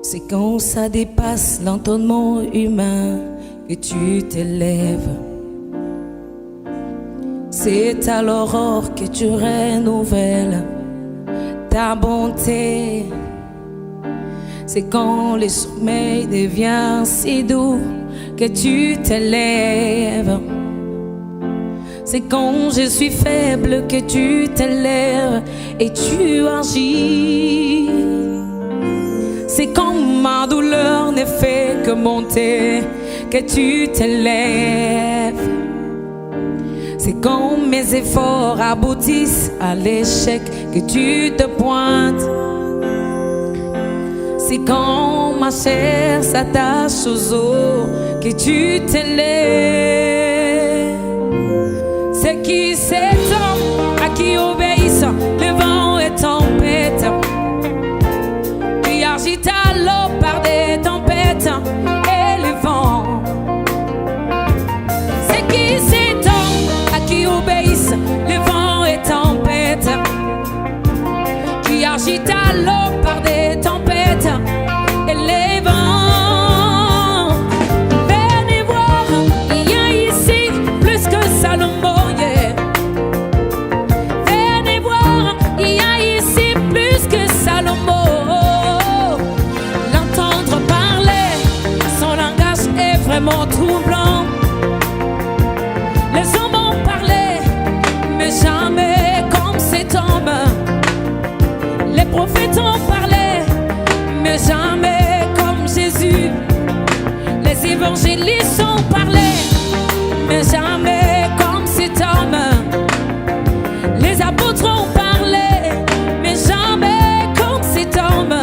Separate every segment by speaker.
Speaker 1: C'est quand ça dépasse l'entendement humain que tu t'élèves. C'est à l'aurore que tu renouvelles ta bonté. C'est quand le sommeil devient si doux que tu t'élèves. C'est quand je suis faible que tu t'élèves et tu agis. C'est quand ma douleur ne fait que monter que tu t'élèves. C'est quand mes efforts aboutissent à l'échec que tu te pointes. C'est quand ma chair s'attache aux os que tu t'élèves. C'est qui cet homme à qui obéissent le vent et tempête, qui agite à l'eau par des tempêtes et le vent. C'est qui cet homme à qui obéissent le vent et tempête, qui agite à l'eau par des tempêtes et les vents. Venez voir, il y a ici plus que Salomon, yeah. Venez voir, il y a ici plus que Salomon. L'entendre parler, son langage est vraiment troublant. Les hommes ont parlé, mais jamais comme cet homme. Les prophètes ont parlé, mais jamais comme Jésus. Les évangélistes ont parlé, mais jamais comme cet homme. Les apôtres ont parlé, mais jamais comme cet homme.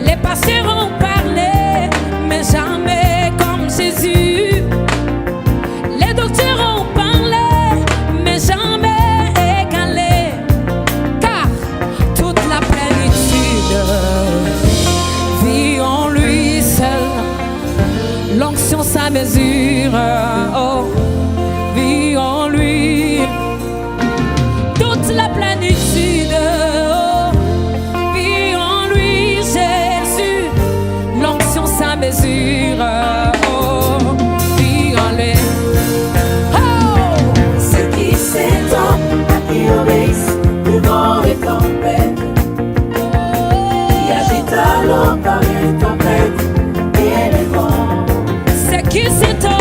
Speaker 1: Les pasteurs ont parlé, mais jamais comme Jésus. Les docteurs ont parlé, mais jamais égalé. Car toute la plénitude vit en lui seul. L'onction sa mesure, oh, vit en lui. Toute la plénitude, oh, vit en lui, Jésus. L'onction sa mesure, oh, vit en lui. Oh!
Speaker 2: C'est qui cet homme à qui obéissent le vent et tempête, qui agite à l'eau par les tempêtes et les vents.
Speaker 1: C'est qui cet homme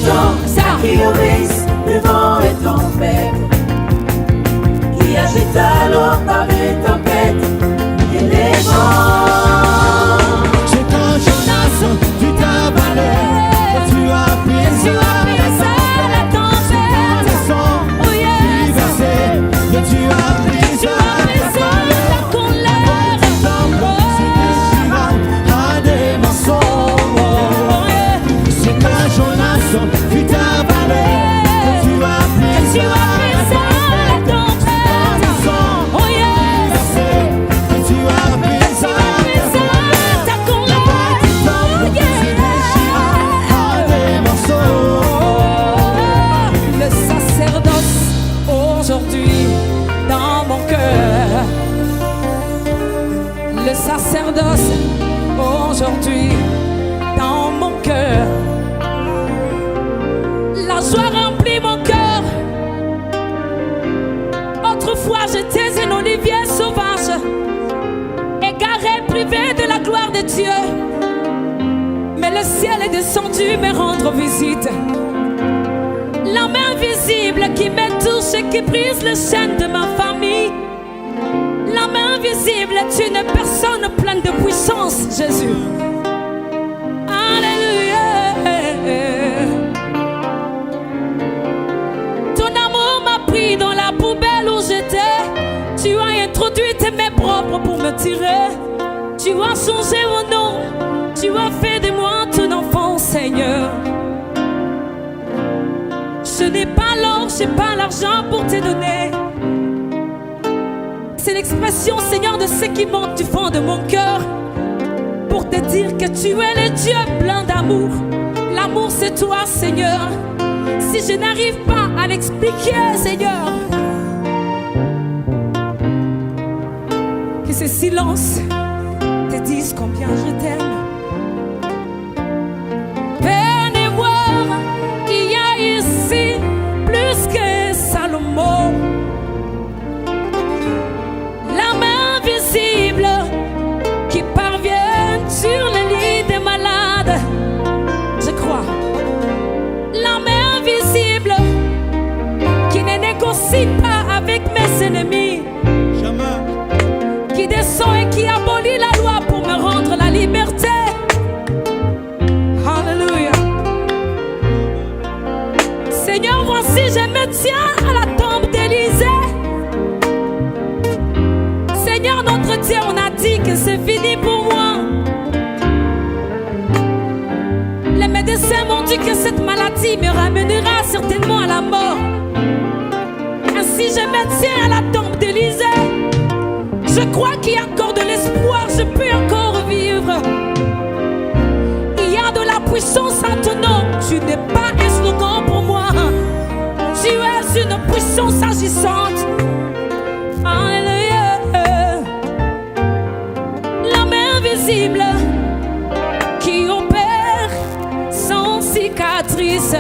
Speaker 2: temps qui obéissent le vent et tempête, qui agite à l'eau par les tempêtes et les vents.
Speaker 3: C'est quand Jonas fut avalé et tu as pris
Speaker 1: la tempête.
Speaker 3: Descends,
Speaker 1: Oh yes.
Speaker 3: versé, et tu as pris
Speaker 1: Tu as brisé la colère.
Speaker 3: à des morceaux.
Speaker 1: Oh yeah.
Speaker 3: C'est quand Jonas fut avalé et tu as pris
Speaker 1: Tu as brisé la tempête. Oh yeah.
Speaker 3: versé, et tu as pris
Speaker 1: Ta colère. Oh yeah.
Speaker 3: à des morceaux.
Speaker 1: Le sacerdoce aujourd'hui dans mon cœur. Le sacerdoce aujourd'hui dans mon cœur. La joie remplit mon cœur. Autrefois j'étais un olivier sauvage, égaré, privé de la gloire de Dieu. Mais le ciel est descendu me rendre visite. La main invisible qui me touche et qui brise les chaînes de ma famille. La main invisible est une personne pleine de puissance, Jésus. Alléluia. Ton amour m'a pris dans la poubelle où j'étais. Tu as introduit tes mains propres pour me tirer. Tu as changé mon nom. Tu as fait de moi ton enfant, Seigneur. Ce n'est pas l'or, je n'ai pas l'argent pour te donner. C'est l'expression, Seigneur, de ce qui monte du fond de mon cœur, pour te dire que tu es le Dieu plein d'amour. L'amour, c'est toi, Seigneur. Si je n'arrive pas à l'expliquer, Seigneur, que ce silence te dise combien je t'aime. Venez voir, il y a ici plus que Salomon. La main visible qui parvient sur le lit des malades. Je crois. La main visible qui ne négocie pas avec mes ennemis.
Speaker 3: Jamais.
Speaker 1: Qui descend et qui abolit la loi pour me rendre la liberté. Alléluia. Seigneur, voici, je me tiens à la tombe d'Élisée. Seigneur, notre Dieu, on a dit que c'est fini pour moi. Les médecins m'ont dit que cette maladie me ramènera certainement à la mort. Ainsi, je me tiens à la tombe d'Élisée. Je crois qu'il y a encore de l'espoir, je peux encore vivre. Il y a de la puissance en ton nom. Tu n'es pas un slogan pour moi. Tu es une puissance agissante. Alléluia. La main invisible qui opère sans cicatrice.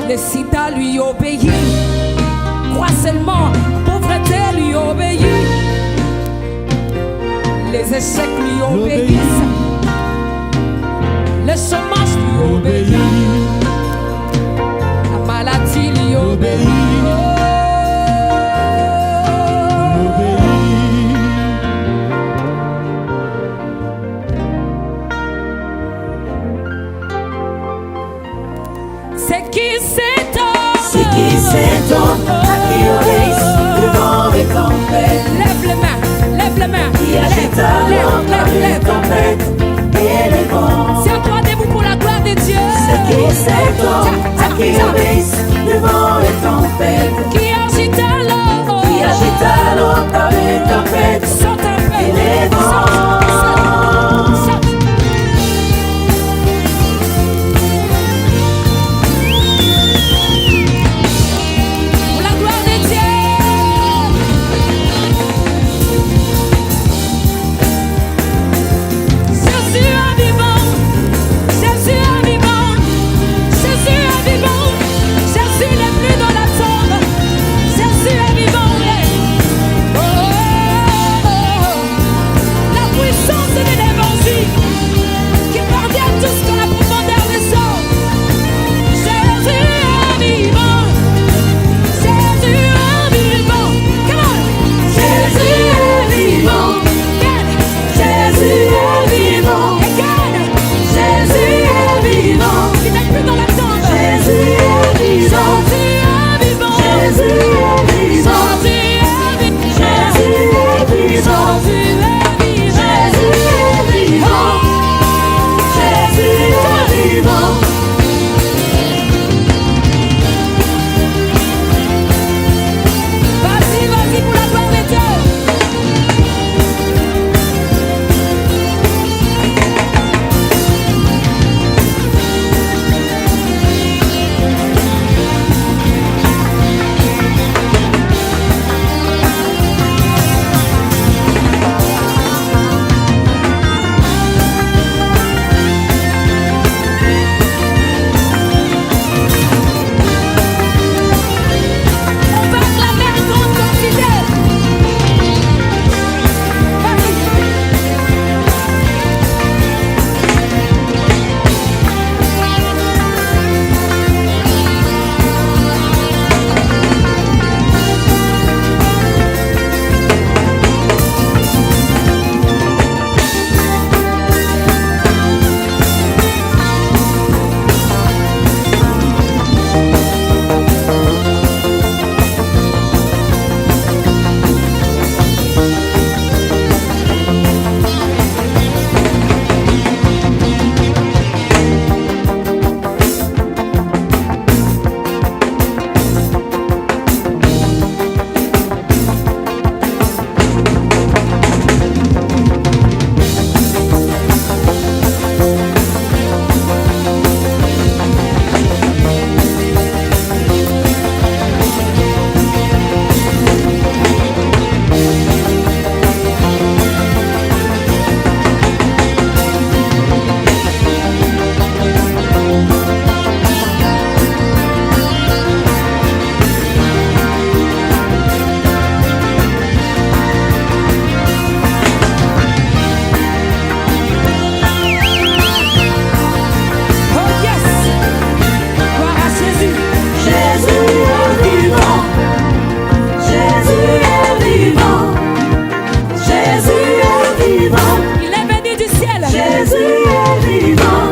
Speaker 1: Le sida lui obéit. Crois seulement